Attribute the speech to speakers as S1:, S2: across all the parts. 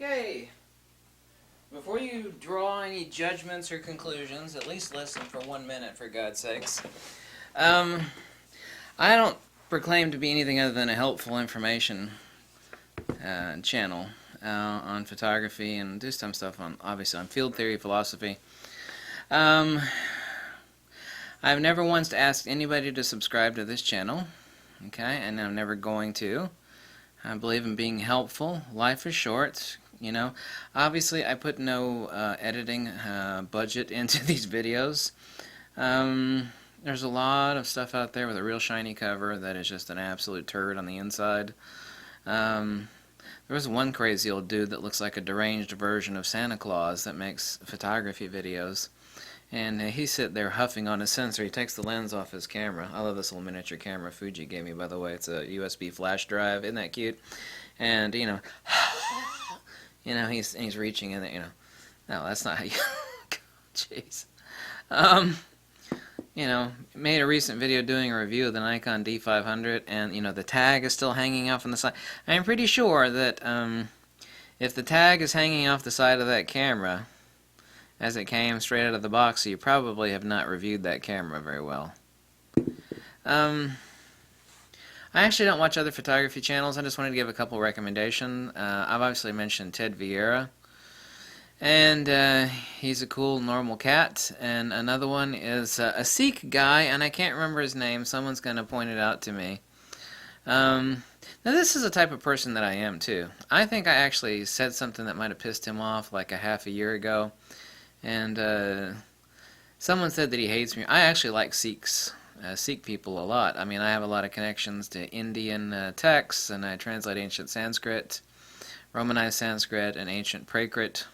S1: Okay, before you draw any judgments or conclusions, at least listen for 1 minute, for God's sakes. I don't proclaim to be anything other than a helpful information channel on photography, and do some stuff on, obviously, on field theory, philosophy. I've never once asked anybody to subscribe to this channel, okay, and I'm never going to. I believe in being helpful. Life is short, you know. Obviously, I put no editing budget into these videos. There's a lot of stuff out there with a real shiny cover that is just an absolute turd on the inside. There was one crazy old dude that looks like a deranged version of Santa Claus that makes photography videos. And he's sitting there huffing on his sensor. He takes the lens off his camera. I love this little miniature camera Fuji gave me, by the way. It's a USB flash drive. Isn't that cute? And, you know, he's reaching in there, you know. No, that's not how you... Jeez. You know, made a recent video doing a review of the Nikon D500, and, you know, the tag is still hanging off on the side. I'm pretty sure that if the tag is hanging off the side of that camera as it came straight out of the box, you probably have not reviewed that camera very well. I actually don't watch other photography channels. I just wanted to give a couple recommendations. I've obviously mentioned Ted Vieira, and he's a cool normal cat. And another one is a Sikh guy, and I can't remember his name. Someone's going to point it out to me. Now this is the type of person that I am too. I think I actually said something that might have pissed him off like a half a year ago. And someone said that he hates me. I actually like Sikhs, Sikh people a lot. I mean, I have a lot of connections to Indian texts, and I translate ancient Sanskrit, Romanized Sanskrit, and ancient Prakrit.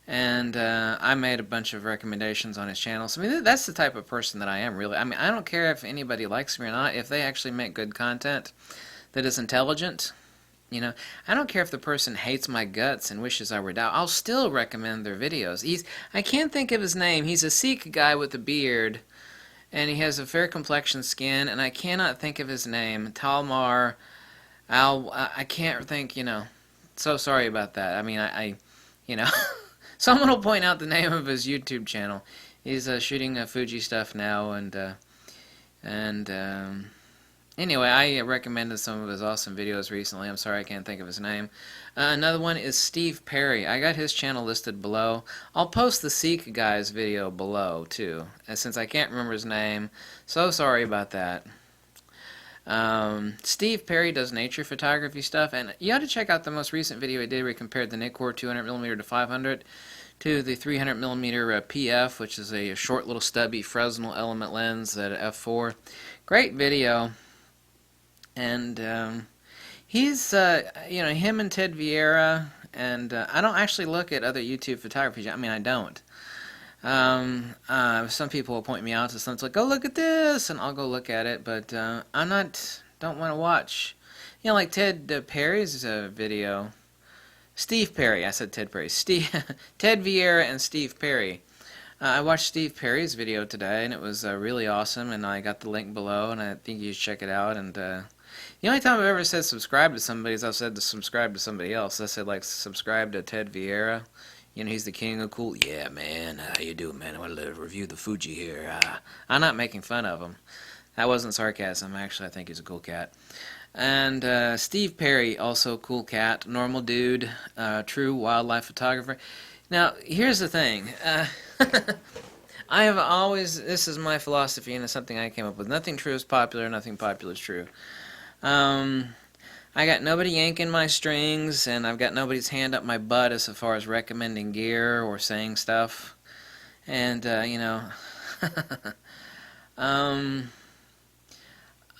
S1: And I made a bunch of recommendations on his channel. So, I mean, that's the type of person that I am, really. I mean, I don't care if anybody likes me or not. If they actually make good content that is intelligent, you know, I don't care if the person hates my guts and wishes I were dead. I'll still recommend their videos. I can't think of his name. He's a Sikh guy with a beard, and he has a fair complexion skin, and I cannot think of his name. Talmar I can't think, you know. So sorry about that. I mean, you know, someone will point out the name of his YouTube channel. He's shooting Fuji stuff now, and anyway, I recommended some of his awesome videos recently. I'm sorry I can't think of his name. Another one is Steve Perry. I got his channel listed below. I'll post the Sikh guy's video below, too, since I can't remember his name. So sorry about that. Steve Perry does nature photography stuff, and you ought to check out the most recent video he did where he compared the Nikkor 200mm to 500 to the 300mm PF, which is a short little stubby Fresnel element lens at f4. Great video. And he's, you know, him and Ted Vieira, and I don't actually look at other YouTube photography. I mean, I don't. Some people will point me out to something like, go look at this, and I'll go look at it, but don't want to watch. You know, like Ted Perry's video. Steve Perry, I said Ted Perry. Ted Vieira and Steve Perry. I watched Steve Perry's video today, and it was really awesome, and I got the link below, and I think you should check it out. And the only time I've ever said subscribe to somebody is I've said to subscribe to somebody else. I said, like, subscribe to Ted Vieira. You know, he's the king of cool. Yeah, man, how you doing, man? I want to review the Fuji here. I'm not making fun of him. That wasn't sarcasm. Actually, I think he's a cool cat. And Steve Perry, also cool cat, normal dude, true wildlife photographer. Now, here's the thing. I have always, this is my philosophy, and it's something I came up with. Nothing true is popular, nothing popular is true. I got nobody yanking my strings, and I've got nobody's hand up my butt as far as recommending gear or saying stuff. And, you know,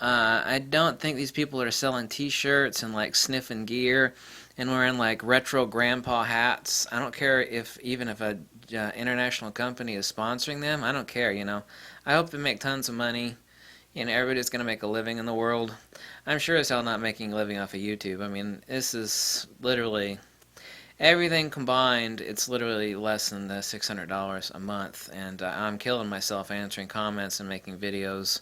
S1: I don't think these people are selling t-shirts and, like, sniffing gear and wearing, like, retro grandpa hats. I don't care even if a international company is sponsoring them. I don't care, you know. I hope they make tons of money. You know, everybody's going to make a living in the world. I'm sure as hell not making a living off of YouTube. I mean, this is literally, everything combined, it's literally less than the $600 a month. And I'm killing myself answering comments and making videos.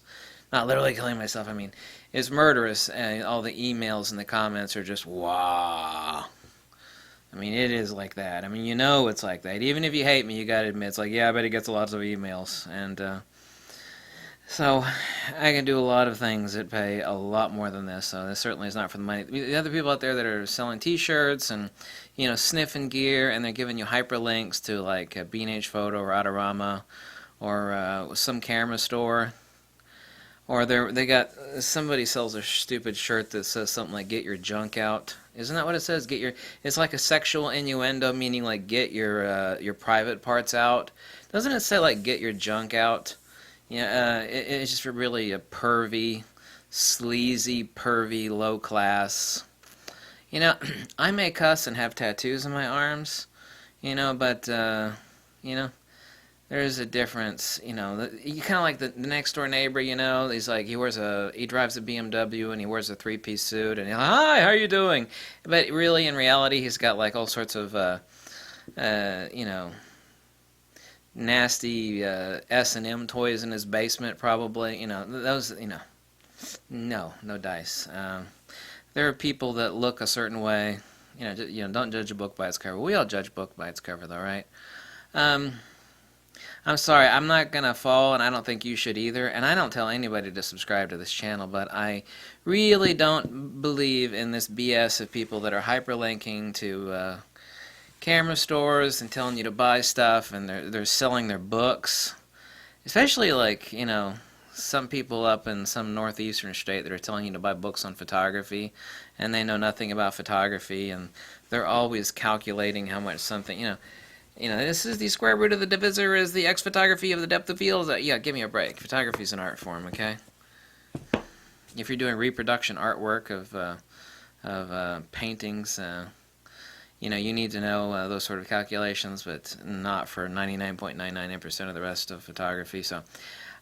S1: Not literally killing myself, I mean, it's murderous. And all the emails and the comments are just, wow. I mean, it is like that. I mean, you know it's like that. Even if you hate me, you gotta admit, it's like, yeah, I bet he gets lots of emails. And so I can do a lot of things that pay a lot more than this. So this certainly is not for the money. The other people out there that are selling T-shirts and, you know, sniffing gear, and they're giving you hyperlinks to like B&H Photo or Adorama or some camera store. Or they got somebody sells a stupid shirt that says something like "Get your junk out." Isn't that what it says? Get your. It's like a sexual innuendo, meaning like get your private parts out. Doesn't it say like "Get your junk out"? Yeah, it's just really a pervy, sleazy, pervy, low class. You know, I may cuss and have tattoos on my arms. You know, but you know, there's a difference, you know. You kind of like the next door neighbor, you know. He's like he drives a BMW and he wears a three-piece suit and he's like, hi, how you doing? But really, in reality, he's got like all sorts of, you know, nasty S&M toys in his basement, probably. You know, those, you know, no dice. There are people that look a certain way. You know, don't judge a book by its cover. We all judge a book by its cover, though, right? I'm sorry, I'm not going to fall, and I don't think you should either. And I don't tell anybody to subscribe to this channel, but I really don't believe in this BS of people that are hyperlinking to camera stores and telling you to buy stuff, and they're selling their books. Especially, like, you know, some people up in some northeastern state that are telling you to buy books on photography, and they know nothing about photography, and they're always calculating how much something, you know, this is the square root of the divisor is the x photography of the depth of field. Yeah, give me a break. Photography is an art form, okay? If you're doing reproduction artwork of paintings, you know, you need to know those sort of calculations, but not for 99.999% of the rest of photography. So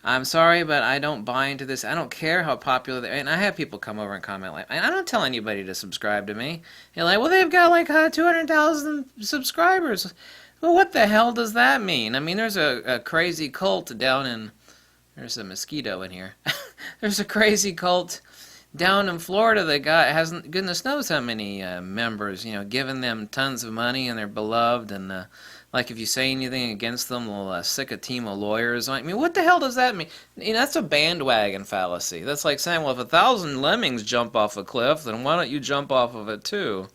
S1: I'm sorry, but I don't buy into this. I don't care how popular they are. And I have people come over and comment like, and I don't tell anybody to subscribe to me. They're like, well, they've got like 200,000 subscribers. Well, what the hell does that mean? I mean, there's a crazy cult down in... There's a mosquito in here. There's a crazy cult down in Florida that hasn't... Goodness knows how many members, you know, giving them tons of money and they're beloved. And, like, if you say anything against them, they'll sick a team of lawyers. I mean, what the hell does that mean? You know, that's a bandwagon fallacy. That's like saying, well, if 1,000 lemmings jump off a cliff, then why don't you jump off of it, too?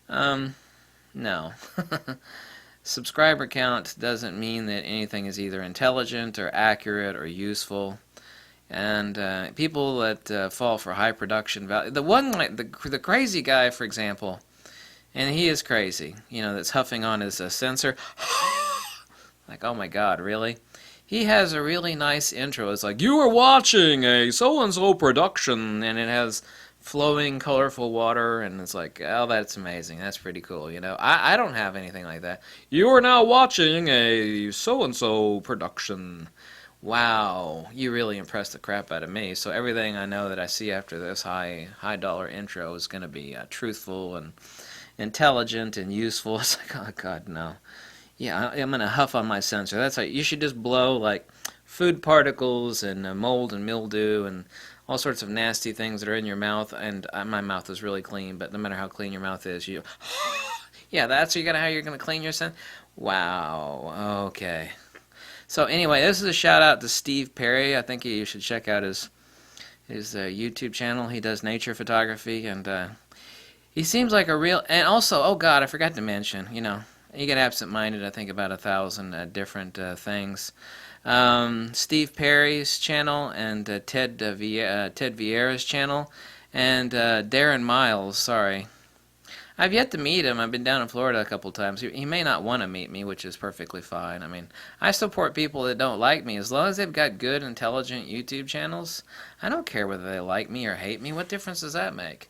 S1: No. Subscriber count doesn't mean that anything is either intelligent or accurate or useful. And people that fall for high production value, the crazy guy, for example, and he is crazy, you know, that's huffing on his sensor, like, oh my God, really? He has a really nice intro. It's like, you are watching a so-and-so production, and it has flowing, colorful water, and it's like, oh, that's amazing. That's pretty cool, you know. I don't have anything like that. You are now watching a so-and-so production. Wow, you really impressed the crap out of me. So everything I know that I see after this high dollar intro is going to be truthful and intelligent and useful. It's like, oh God, no. Yeah, I'm going to huff on my sensor. That's like, you should just blow like food particles and mold and mildew and all sorts of nasty things that are in your mouth, and my mouth is really clean, but no matter how clean your mouth is, you... Yeah, that's how you're going to clean your scent? Wow, okay. So anyway, this is a shout out to Steve Perry. I think you should check out his YouTube channel. He does nature photography, and he seems like a real... And also, oh God, I forgot to mention, you know, you get absent-minded, I think, about 1,000 different things. Steve Perry's channel and Ted Vieira's channel and Darren Miles, sorry. I've yet to meet him. I've been down in Florida a couple times. He may not want to meet me, which is perfectly fine. I mean, I support people that don't like me. As long as they've got good, intelligent YouTube channels, I don't care whether they like me or hate me. What difference does that make?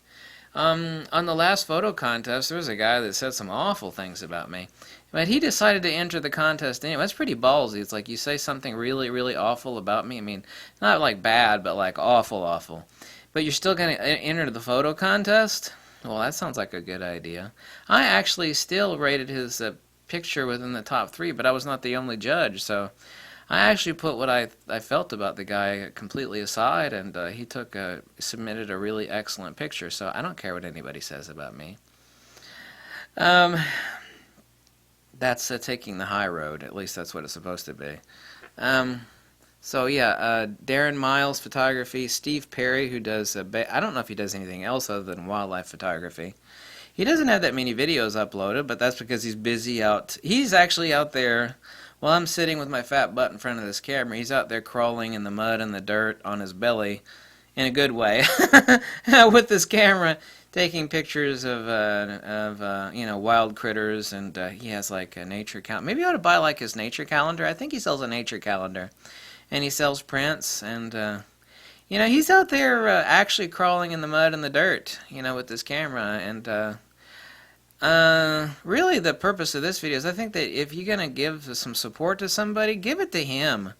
S1: On the last photo contest, there was a guy that said some awful things about me. But he decided to enter the contest anyway. That's pretty ballsy. It's like you say something really, really awful about me. I mean, not like bad, but like awful, awful. But you're still going to enter the photo contest? Well, that sounds like a good idea. I actually still rated his picture within the top 3, but I was not the only judge, so I actually put what I felt about the guy completely aside, and he submitted a really excellent picture, so I don't care what anybody says about me. Um, that's taking the high road. At least that's what it's supposed to be. Um, so yeah, Darren Miles photography, Steve Perry, who does I don't know if he does anything else other than wildlife photography. He doesn't have that many videos uploaded, but that's because he's busy out. He's actually out there while I'm sitting with my fat butt in front of this camera. He's out there crawling in the mud and the dirt on his belly, in a good way, with this camera, taking pictures of wild critters, and he has like a nature calendar. Maybe I ought to buy like his nature calendar. I think he sells a nature calendar, and he sells prints, and he's out there actually crawling in the mud and the dirt, with this camera, and really the purpose of this video is I think that if you're gonna give some support to somebody, give it to him.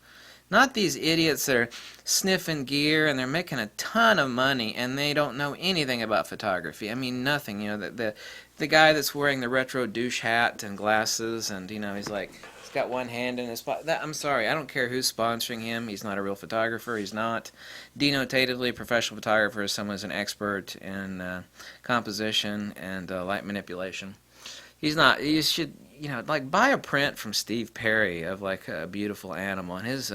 S1: Not these idiots that are sniffing gear and they're making a ton of money and they don't know anything about photography. I mean, nothing. The guy that's wearing the retro douche hat and glasses, and he's like, he's got one hand in his pocket. I'm sorry, I don't care who's sponsoring him. He's not a real photographer. He's not. Denotatively, a professional photographer is someone who's an expert in composition and light manipulation. He's not. You should, like buy a print from Steve Perry of like a beautiful animal, and his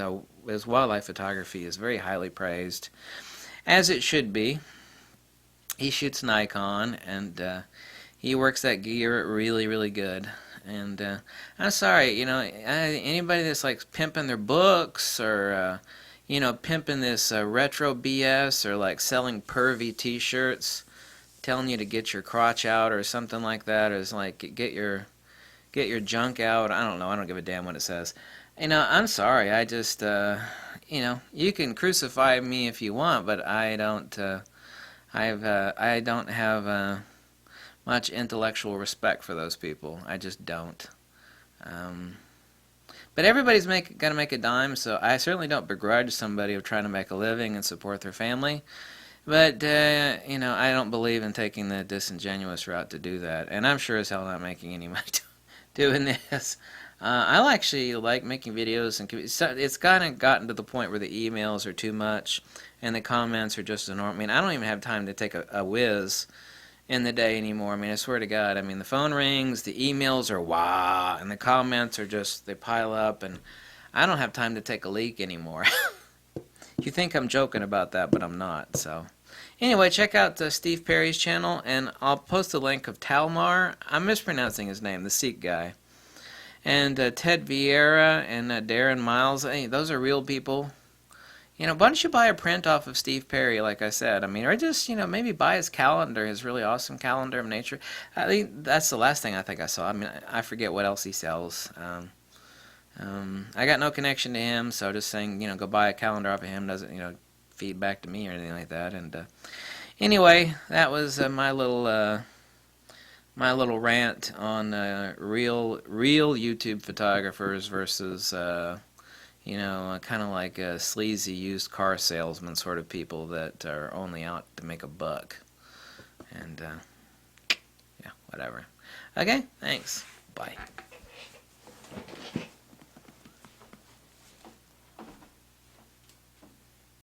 S1: wildlife photography is very highly praised, as it should be. He shoots Nikon, and he works that gear really, really good. And I'm sorry, anybody that's like pimping their books or pimping this retro BS or like selling pervy T-shirts, telling you to get your crotch out or something like that, or is like get your junk out. I don't know. I don't give a damn what it says. I'm sorry. I just you can crucify me if you want, but I don't. I don't have much intellectual respect for those people. I just don't. But everybody's gonna make a dime, so I certainly don't begrudge somebody of trying to make a living and support their family. But, I don't believe in taking the disingenuous route to do that. And I'm sure as hell not making any money doing this. I actually like making videos, and it's kind of gotten to the point where the emails are too much, and the comments are just enormous. I mean, I don't even have time to take a whiz in the day anymore. I mean, I swear to God. I mean, the phone rings, the emails are wah, and the comments are just, they pile up, and I don't have time to take a leak anymore. You think I'm joking about that, but I'm not. So, anyway, check out Steve Perry's channel, and I'll post a link of Talmar. I'm mispronouncing his name, the Sikh guy. And Ted Vieira and Darren Miles. Hey, those are real people. Why don't you buy a print off of Steve Perry, like I said? I mean, or just, maybe buy his calendar, his really awesome calendar of nature. I think that's the last thing I think I saw. I mean, I forget what else he sells. I got no connection to him, so just saying, go buy a calendar off of him doesn't, feed back to me or anything like that. And anyway, that was my little rant on real YouTube photographers versus kind of like sleazy used car salesman sort of people that are only out to make a buck. And yeah, whatever. Okay, thanks. Bye.